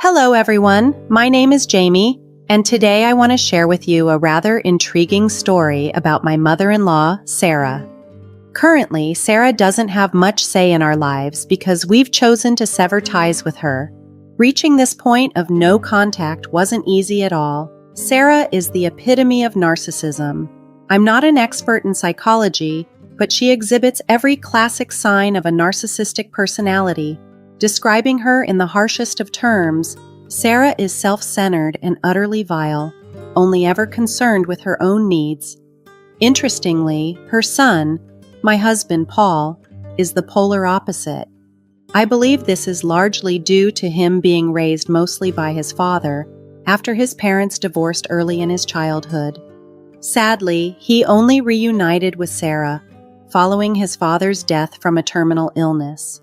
Hello, everyone. My name is Jamie, and today I want to share with you a rather intriguing story about my mother-in-law, Sarah. Currently, Sarah doesn't have much say in our lives because we've chosen to sever ties with her. Reaching this point of no contact wasn't easy at all. Sarah is the epitome of narcissism. I'm not an expert in psychology, but she exhibits every classic sign of a narcissistic personality. Describing her in the harshest of terms, Sarah is self-centered and utterly vile, only ever concerned with her own needs. Interestingly, her son, my husband Paul, is the polar opposite. I believe this is largely due to him being raised mostly by his father after his parents divorced early in his childhood. Sadly, he only reunited with Sarah following his father's death from a terminal illness.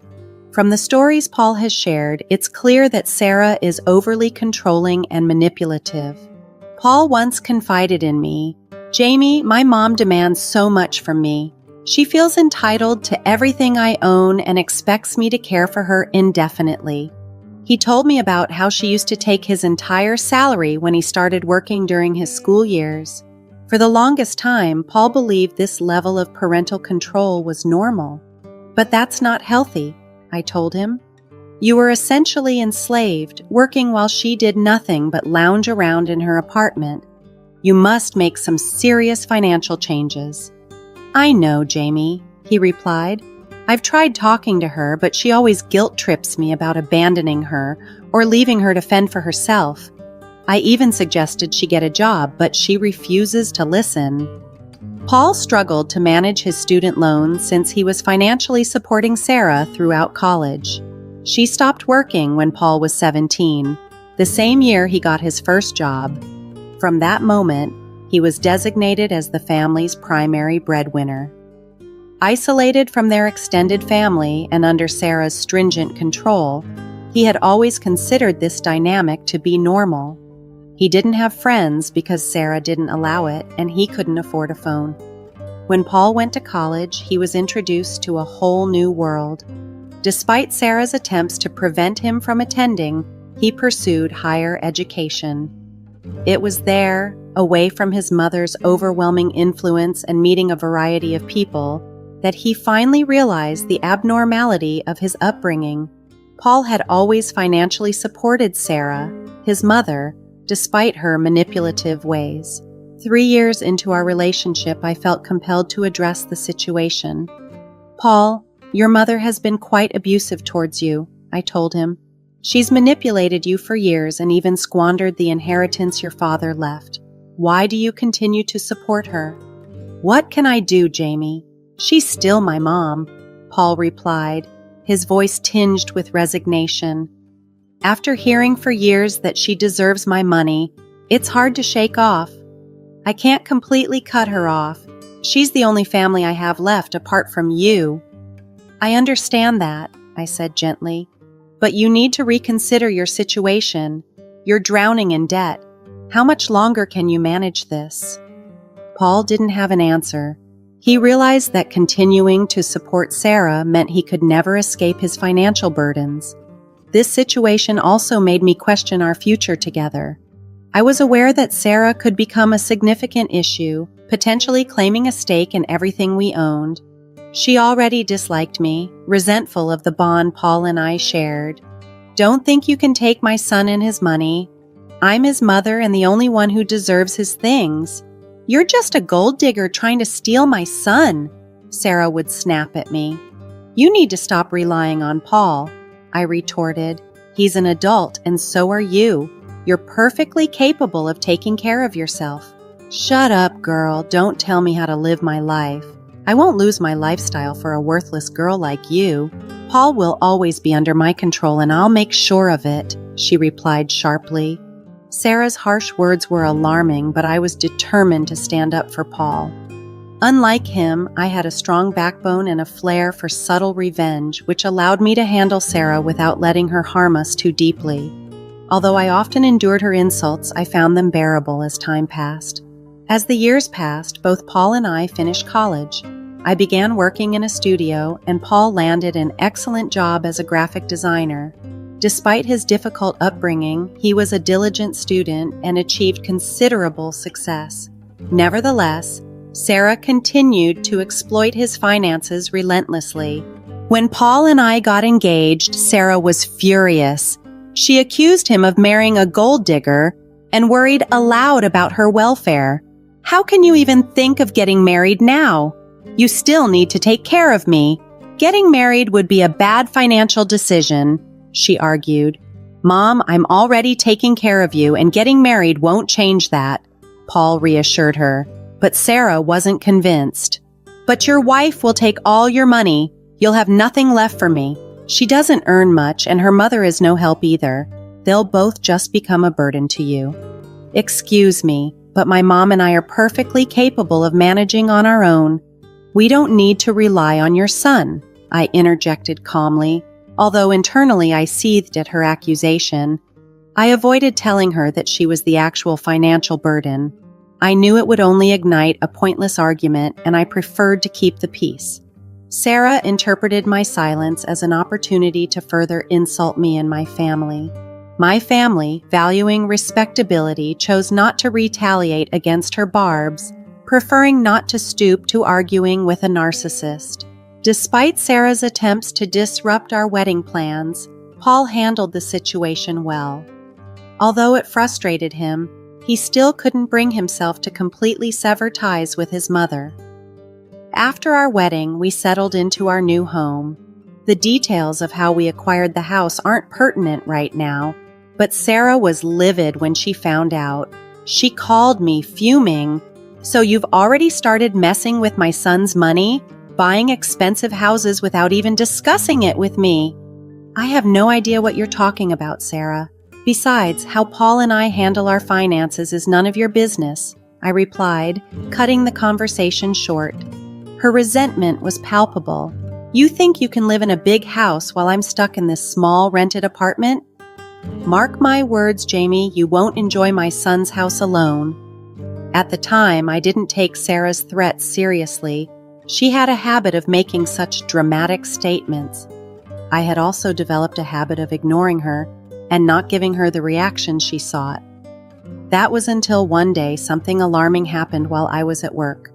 From the stories Paul has shared, it's clear that Sarah is overly controlling and manipulative. Paul once confided in me, "Jamie, my mom demands so much from me. She feels entitled to everything I own and expects me to care for her indefinitely." He told me about how she used to take his entire salary when he started working during his school years. For the longest time, Paul believed this level of parental control was normal. But that's not healthy, I told him. You were essentially enslaved, working while she did nothing but lounge around in her apartment. You must make some serious financial changes. I know, Jamie, he replied. I've tried talking to her, but she always guilt trips me about abandoning her or leaving her to fend for herself. I even suggested she get a job, but she refuses to listen. Paul struggled to manage his student loans since he was financially supporting Sarah throughout college. She stopped working when Paul was 17, the same year he got his first job. From that moment, he was designated as the family's primary breadwinner. Isolated from their extended family and under Sarah's stringent control, he had always considered this dynamic to be normal. He didn't have friends because Sarah didn't allow it, and he couldn't afford a phone. When Paul went to college, he was introduced to a whole new world. Despite Sarah's attempts to prevent him from attending, he pursued higher education. It was there, away from his mother's overwhelming influence and meeting a variety of people, that he finally realized the abnormality of his upbringing. Paul had always financially supported Sarah, his mother, despite her manipulative ways. 3 years into our relationship, I felt compelled to address the situation. Paul, your mother has been quite abusive towards you, I told him. She's manipulated you for years and even squandered the inheritance your father left. Why do you continue to support her? What can I do, Jamie? She's still my mom, Paul replied, his voice tinged with resignation. After hearing for years that she deserves my money, it's hard to shake off. I can't completely cut her off. She's the only family I have left apart from you. I understand that, I said gently, but you need to reconsider your situation. You're drowning in debt. How much longer can you manage this? Paul didn't have an answer. He realized that continuing to support Sarah meant he could never escape his financial burdens. This situation also made me question our future together. I was aware that Sarah could become a significant issue, potentially claiming a stake in everything we owned. She already disliked me, resentful of the bond Paul and I shared. Don't think you can take my son and his money. I'm his mother and the only one who deserves his things. You're just a gold digger trying to steal my son, Sarah would snap at me. You need to stop relying on Paul, I retorted. He's an adult and so are you. You're perfectly capable of taking care of yourself. Shut up, girl. Don't tell me how to live my life. I won't lose my lifestyle for a worthless girl like you. Paul will always be under my control and I'll make sure of it, she replied sharply. Sarah's harsh words were alarming, but I was determined to stand up for Paul. Unlike him, I had a strong backbone and a flair for subtle revenge, which allowed me to handle Sarah without letting her harm us too deeply. Although I often endured her insults, I found them bearable as time passed. As the years passed, both Paul and I finished college. I began working in a studio, and Paul landed an excellent job as a graphic designer. Despite his difficult upbringing, he was a diligent student and achieved considerable success. Nevertheless, Sarah continued to exploit his finances relentlessly. When Paul and I got engaged, Sarah was furious. She accused him of marrying a gold digger and worried aloud about her welfare. "How can you even think of getting married now? You still need to take care of me. Getting married would be a bad financial decision," she argued. "Mom, I'm already taking care of you, and getting married won't change that," Paul reassured her. But Sarah wasn't convinced. "But your wife will take all your money. You'll have nothing left for me. She doesn't earn much, and her mother is no help either. They'll both just become a burden to you." "Excuse me, but my mom and I are perfectly capable of managing on our own. We don't need to rely on your son," I interjected calmly, although internally I seethed at her accusation. I avoided telling her that she was the actual financial burden. I knew it would only ignite a pointless argument, and I preferred to keep the peace. Sarah interpreted my silence as an opportunity to further insult me and my family. My family, valuing respectability, chose not to retaliate against her barbs, preferring not to stoop to arguing with a narcissist. Despite Sarah's attempts to disrupt our wedding plans, Paul handled the situation well. Although it frustrated him, he still couldn't bring himself to completely sever ties with his mother. After our wedding, we settled into our new home. The details of how we acquired the house aren't pertinent right now, but Sarah was livid when she found out. She called me, fuming, "So you've already started messing with my son's money, buying expensive houses without even discussing it with me." "I have no idea what you're talking about, Sarah. Besides, how Paul and I handle our finances is none of your business," I replied, cutting the conversation short. Her resentment was palpable. "You think you can live in a big house while I'm stuck in this small rented apartment? Mark my words, Jamie, you won't enjoy my son's house alone." At the time, I didn't take Sarah's threats seriously. She had a habit of making such dramatic statements. I had also developed a habit of ignoring her and not giving her the reaction she sought. That was until one day something alarming happened while I was at work.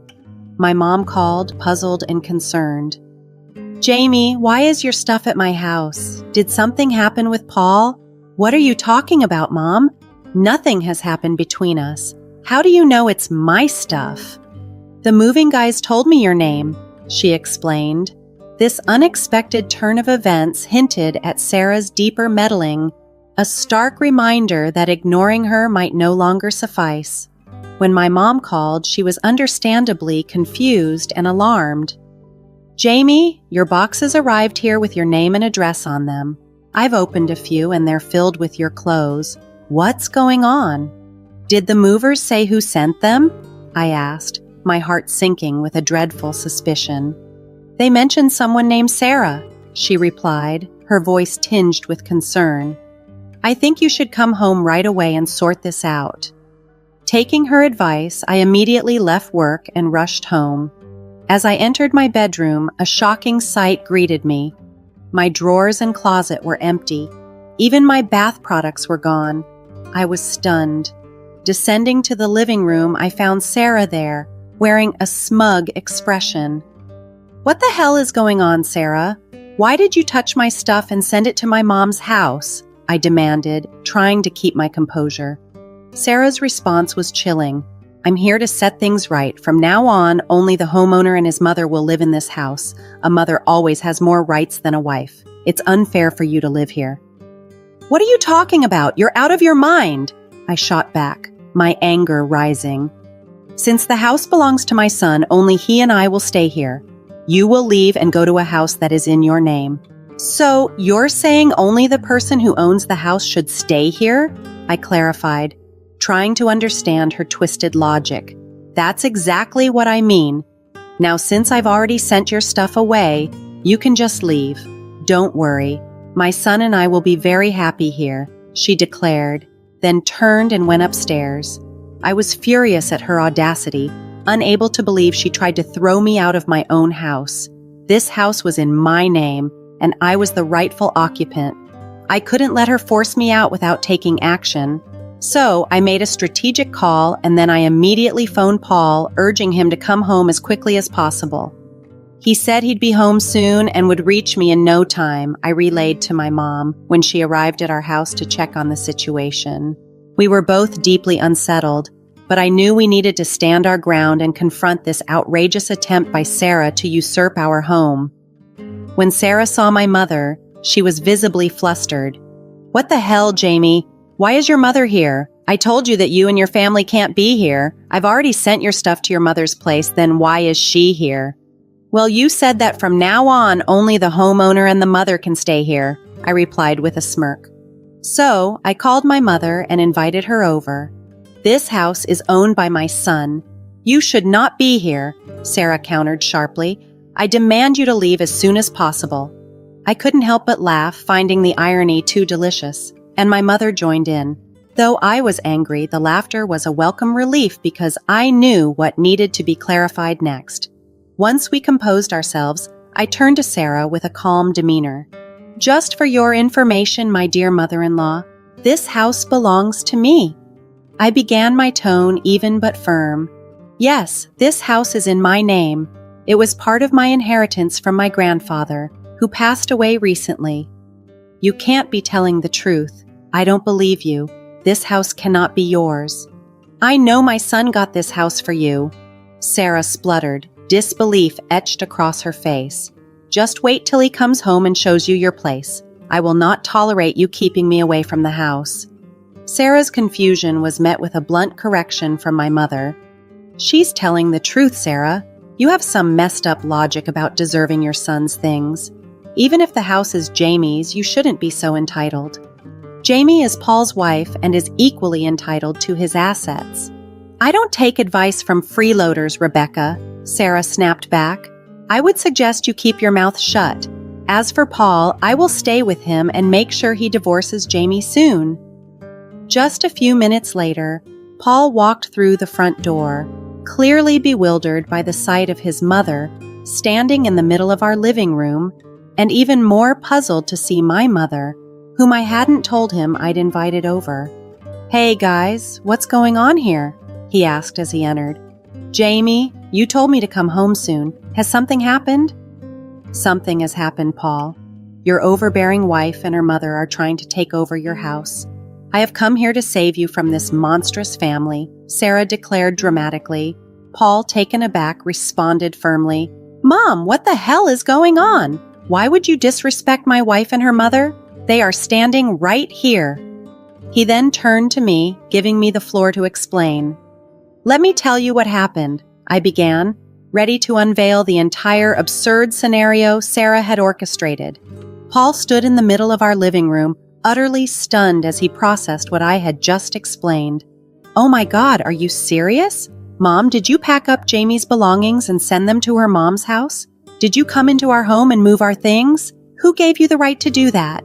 My mom called, puzzled and concerned. "Jamie, why is your stuff at my house? Did something happen with Paul?" "What are you talking about, Mom? Nothing has happened between us. How do you know it's my stuff?" "The moving guys told me your name," she explained. This unexpected turn of events hinted at Sarah's deeper meddling, a stark reminder that ignoring her might no longer suffice. When my mom called, she was understandably confused and alarmed. "Jamie, your boxes arrived here with your name and address on them. I've opened a few and they're filled with your clothes. What's going on?" "Did the movers say who sent them?" I asked, my heart sinking with a dreadful suspicion. "They mentioned someone named Sarah," she replied, her voice tinged with concern. "I think you should come home right away and sort this out." Taking her advice, I immediately left work and rushed home. As I entered my bedroom, a shocking sight greeted me. My drawers and closet were empty. Even my bath products were gone. I was stunned. Descending to the living room, I found Sarah there, wearing a smug expression. "What the hell is going on, Sarah? Why did you touch my stuff and send it to my mom's house?" I demanded, trying to keep my composure. Sarah's response was chilling. "I'm here to set things right. From now on, only the homeowner and his mother will live in this house. A mother always has more rights than a wife. It's unfair for you to live here." "What are you talking about? You're out of your mind," I shot back, my anger rising. "Since the house belongs to my son, only he and I will stay here. You will leave and go to a house that is in your name." "So, you're saying only the person who owns the house should stay here?" I clarified, trying to understand her twisted logic. "That's exactly what I mean. Now, since I've already sent your stuff away, you can just leave. Don't worry. My son and I will be very happy here," she declared, then turned and went upstairs. I was furious at her audacity, unable to believe she tried to throw me out of my own house. This house was in my name, and I was the rightful occupant. I couldn't let her force me out without taking action. So I made a strategic call and then I immediately phoned Paul, urging him to come home as quickly as possible. He said he'd be home soon and would reach me in no time, I relayed to my mom when she arrived at our house to check on the situation. We were both deeply unsettled, but I knew we needed to stand our ground and confront this outrageous attempt by Sarah to usurp our home. When Sarah saw my mother, she was visibly flustered. "What the hell, Jamie? Why is your mother here? I told you that you and your family can't be here. I've already sent your stuff to your mother's place, then why is she here?" "Well, you said that from now on, only the homeowner and the mother can stay here," I replied with a smirk. So I called my mother and invited her over. "This house is owned by my son. You should not be here," Sarah countered sharply. "I demand you to leave as soon as possible." I couldn't help but laugh, finding the irony too delicious, and my mother joined in. Though I was angry, the laughter was a welcome relief because I knew what needed to be clarified next. Once we composed ourselves, I turned to Sarah with a calm demeanor. "Just for your information, my dear mother-in-law, this house belongs to me." I began my tone even but firm. "Yes, this house is in my name. It was part of my inheritance from my grandfather, who passed away recently." "You can't be telling the truth. I don't believe you. This house cannot be yours." "I know my son got this house for you." Sarah spluttered, disbelief etched across her face. "Just wait till he comes home and shows you your place. I will not tolerate you keeping me away from the house." Sarah's confusion was met with a blunt correction from my mother. "She's telling the truth, Sarah. You have some messed up logic about deserving your son's things. Even if the house is Jamie's, you shouldn't be so entitled. Jamie is Paul's wife and is equally entitled to his assets." "I don't take advice from freeloaders, Rebecca," Sarah snapped back. "I would suggest you keep your mouth shut. As for Paul, I will stay with him and make sure he divorces Jamie soon." Just a few minutes later, Paul walked through the front door, clearly bewildered by the sight of his mother standing in the middle of our living room, and even more puzzled to see my mother, whom I hadn't told him I'd invited over. "Hey guys, what's going on here?" he asked as he entered. "Jamie, you told me to come home soon. Has something happened?" "Something has happened, Paul. Your overbearing wife and her mother are trying to take over your house. I have come here to save you from this monstrous family," Sarah declared dramatically. Paul, taken aback, responded firmly, "Mom, what the hell is going on? Why would you disrespect my wife and her mother? They are standing right here." He then turned to me, giving me the floor to explain. "Let me tell you what happened," I began, ready to unveil the entire absurd scenario Sarah had orchestrated. Paul stood in the middle of our living room, utterly stunned as he processed what I had just explained. "Oh my God, are you serious? Mom, did you pack up Jamie's belongings and send them to her mom's house? Did you come into our home and move our things? Who gave you the right to do that?"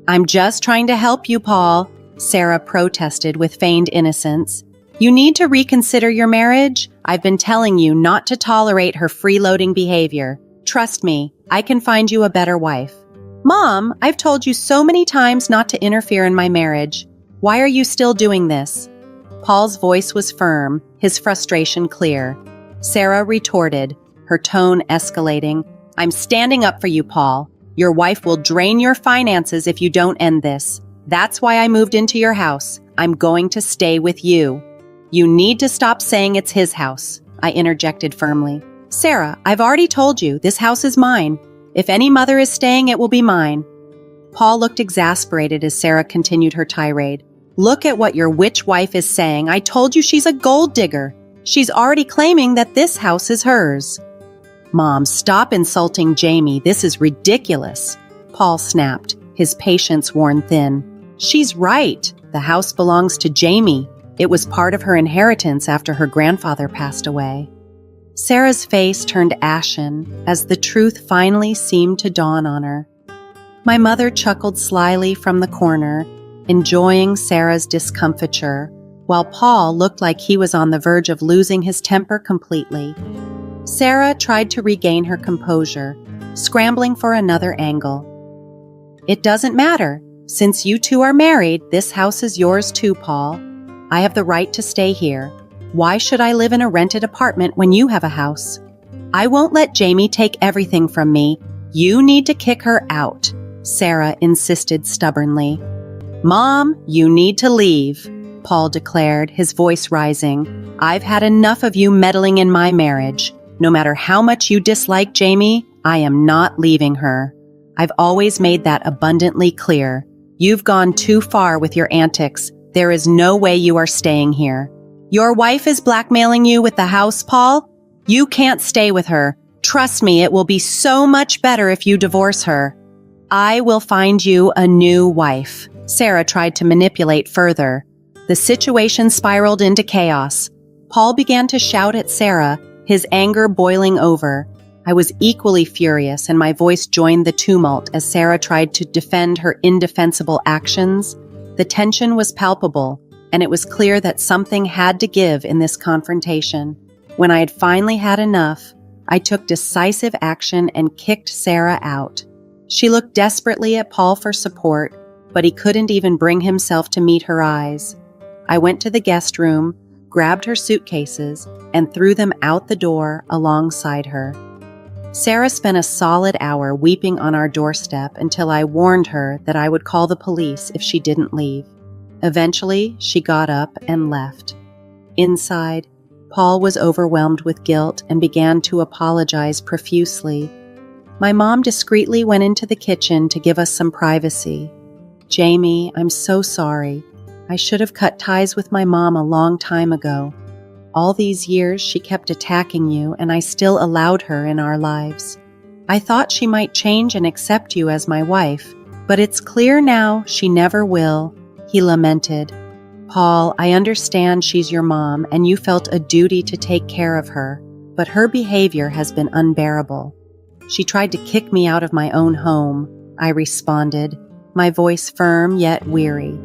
"I'm just trying to help you, Paul," Sarah protested with feigned innocence. "You need to reconsider your marriage. I've been telling you not to tolerate her freeloading behavior. Trust me, I can find you a better wife." "Mom, I've told you so many times not to interfere in my marriage. Why are you still doing this?" Paul's voice was firm, his frustration clear. Sarah retorted, her tone escalating. "I'm standing up for you, Paul. Your wife will drain your finances if you don't end this. That's why I moved into your house. I'm going to stay with you." "You need to stop saying it's his house," I interjected firmly. "Sarah, I've already told you, this house is mine. If any mother is staying, it will be mine." Paul looked exasperated as Sarah continued her tirade. "Look at what your witch wife is saying. I told you she's a gold digger. She's already claiming that this house is hers." "Mom, stop insulting Jamie. This is ridiculous," Paul snapped, his patience worn thin. "She's right. The house belongs to Jamie. It was part of her inheritance after her grandfather passed away." Sarah's face turned ashen as the truth finally seemed to dawn on her. My mother chuckled slyly from the corner, enjoying Sarah's discomfiture, while Paul looked like he was on the verge of losing his temper completely. Sarah tried to regain her composure, scrambling for another angle. "It doesn't matter. Since you two are married, this house is yours too, Paul. I have the right to stay here. Why should I live in a rented apartment when you have a house? I won't let Jamie take everything from me. You need to kick her out," Sarah insisted stubbornly. "Mom, you need to leave," Paul declared, his voice rising. "I've had enough of you meddling in my marriage. No matter how much you dislike Jamie, I am not leaving her. I've always made that abundantly clear. You've gone too far with your antics. There is no way you are staying here. Your wife is blackmailing you with the house, Paul? You can't stay with her. Trust me, it will be so much better if you divorce her. I will find you a new wife." Sarah tried to manipulate further. The situation spiraled into chaos. Paul began to shout at Sarah, his anger boiling over. I was equally furious, and my voice joined the tumult as Sarah tried to defend her indefensible actions. The tension was palpable, and it was clear that something had to give in this confrontation. When I had finally had enough, I took decisive action and kicked Sarah out. She looked desperately at Paul for support, but he couldn't even bring himself to meet her eyes. I went to the guest room, grabbed her suitcases, and threw them out the door alongside her. Sarah spent a solid hour weeping on our doorstep until I warned her that I would call the police if she didn't leave. Eventually, she got up and left. Inside, Paul was overwhelmed with guilt and began to apologize profusely. My mom discreetly went into the kitchen to give us some privacy. "Jamie, I'm so sorry. I should have cut ties with my mom a long time ago. All these years she kept attacking you, and I still allowed her in our lives. I thought she might change and accept you as my wife, but it's clear now she never will," he lamented. "Paul, I understand she's your mom and you felt a duty to take care of her, but her behavior has been unbearable. She tried to kick me out of my own home," I responded, my voice firm yet weary.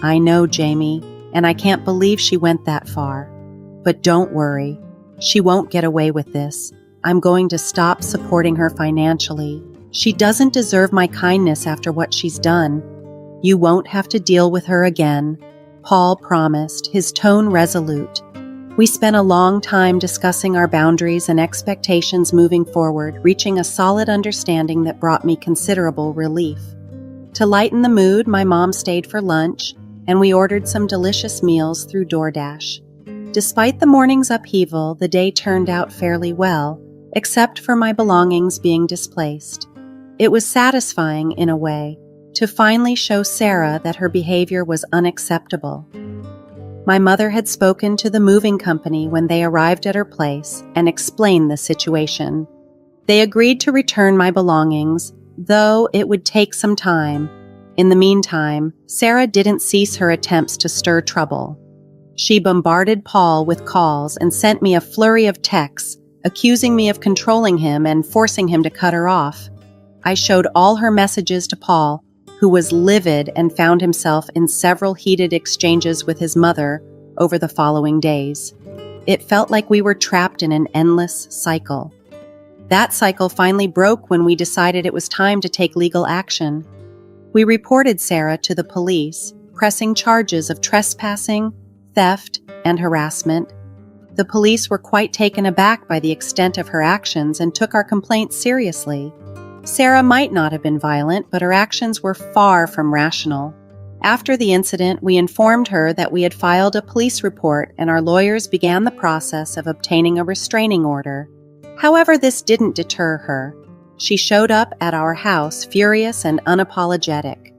"I know, Jamie, and I can't believe she went that far. But don't worry, she won't get away with this. I'm going to stop supporting her financially. She doesn't deserve my kindness after what she's done. You won't have to deal with her again," Paul promised, his tone resolute. We spent a long time discussing our boundaries and expectations moving forward, reaching a solid understanding that brought me considerable relief. To lighten the mood, my mom stayed for lunch, and we ordered some delicious meals through DoorDash. Despite the morning's upheaval, the day turned out fairly well, except for my belongings being displaced. It was satisfying, in a way, to finally show Sarah that her behavior was unacceptable. My mother had spoken to the moving company when they arrived at her place and explained the situation. They agreed to return my belongings, though it would take some time. In the meantime, Sarah didn't cease her attempts to stir trouble. She bombarded Paul with calls and sent me a flurry of texts, accusing me of controlling him and forcing him to cut her off. I showed all her messages to Paul, who was livid and found himself in several heated exchanges with his mother over the following days. It felt like we were trapped in an endless cycle. That cycle finally broke when we decided it was time to take legal action. We reported Sarah to the police, pressing charges of trespassing, theft, and harassment. The police were quite taken aback by the extent of her actions and took our complaint seriously. Sarah might not have been violent, but her actions were far from rational. After the incident, we informed her that we had filed a police report and our lawyers began the process of obtaining a restraining order. However, this didn't deter her. She showed up at our house furious and unapologetic.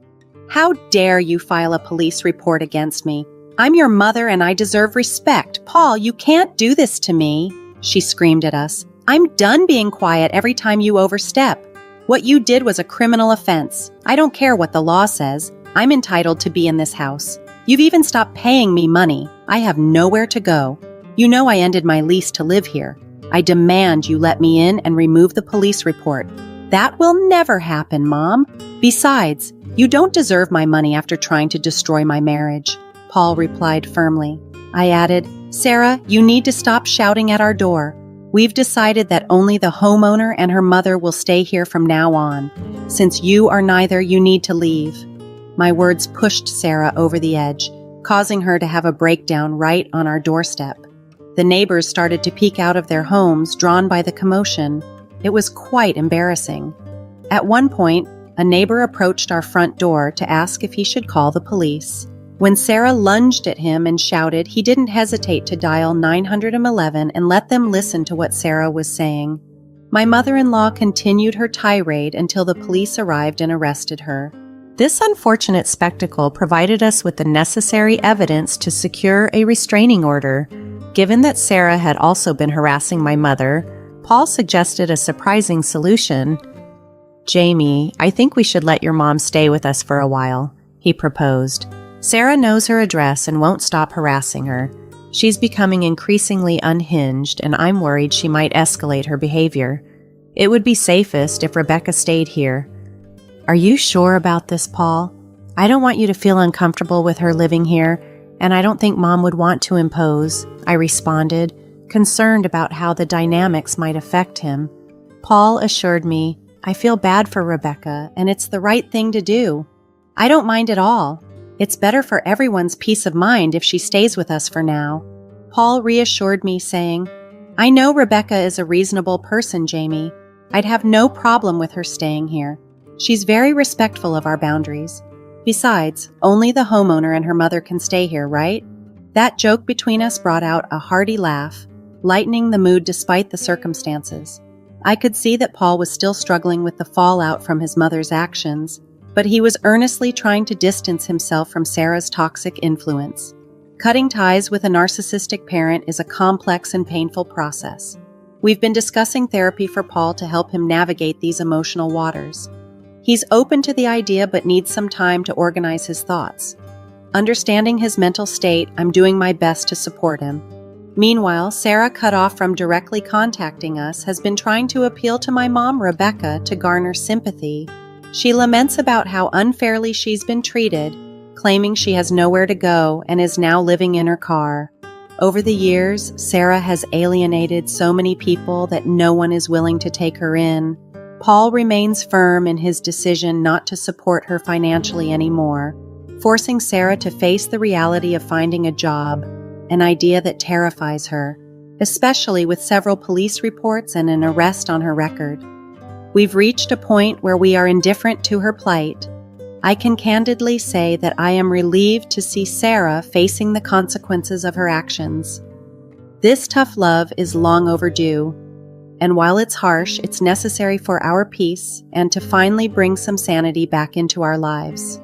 "How dare you file a police report against me? I'm your mother and I deserve respect. Paul, you can't do this to me," she screamed at us. "I'm done being quiet every time you overstep. What you did was a criminal offense. I don't care what the law says. I'm entitled to be in this house. You've even stopped paying me money. I have nowhere to go. You know I ended my lease to live here. I demand you let me in and remove the police report." "That will never happen, Mom. Besides, you don't deserve my money after trying to destroy my marriage," Paul replied firmly. I added, "Sarah, you need to stop shouting at our door. We've decided that only the homeowner and her mother will stay here from now on. Since you are neither, you need to leave." My words pushed Sarah over the edge, causing her to have a breakdown right on our doorstep. The neighbors started to peek out of their homes, drawn by the commotion. It was quite embarrassing. At one point, a neighbor approached our front door to ask if he should call the police. When Sarah lunged at him and shouted, he didn't hesitate to dial 911 and let them listen to what Sarah was saying. My mother-in-law continued her tirade until the police arrived and arrested her. This unfortunate spectacle provided us with the necessary evidence to secure a restraining order. Given that Sarah had also been harassing my mother, Paul suggested a surprising solution. "Jamie, I think we should let your mom stay with us for a while," he proposed. "Sarah knows her address and won't stop harassing her. She's becoming increasingly unhinged, and I'm worried she might escalate her behavior. It would be safest if Rebecca stayed here." "Are you sure about this, Paul? I don't want you to feel uncomfortable with her living here, and I don't think Mom would want to impose," I responded, concerned about how the dynamics might affect him. Paul assured me, "I feel bad for Rebecca, and it's the right thing to do. I don't mind at all. It's better for everyone's peace of mind if she stays with us for now." Paul reassured me, saying, "I know Rebecca is a reasonable person, Jamie. I'd have no problem with her staying here. She's very respectful of our boundaries. Besides, only the homeowner and her mother can stay here, right?" That joke between us brought out a hearty laugh, lightening the mood despite the circumstances. I could see that Paul was still struggling with the fallout from his mother's actions, but he was earnestly trying to distance himself from Sarah's toxic influence. Cutting ties with a narcissistic parent is a complex and painful process. We've been discussing therapy for Paul to help him navigate these emotional waters. He's open to the idea but needs some time to organize his thoughts. Understanding his mental state, I'm doing my best to support him. Meanwhile, Sarah, cut off from directly contacting us, has been trying to appeal to my mom, Rebecca, to garner sympathy. She laments about how unfairly she's been treated, claiming she has nowhere to go and is now living in her car. Over the years, Sarah has alienated so many people that no one is willing to take her in. Paul remains firm in his decision not to support her financially anymore, forcing Sarah to face the reality of finding a job, an idea that terrifies her, especially with several police reports and an arrest on her record. We've reached a point where we are indifferent to her plight. I can candidly say that I am relieved to see Sarah facing the consequences of her actions. This tough love is long overdue, and while it's harsh, it's necessary for our peace and to finally bring some sanity back into our lives.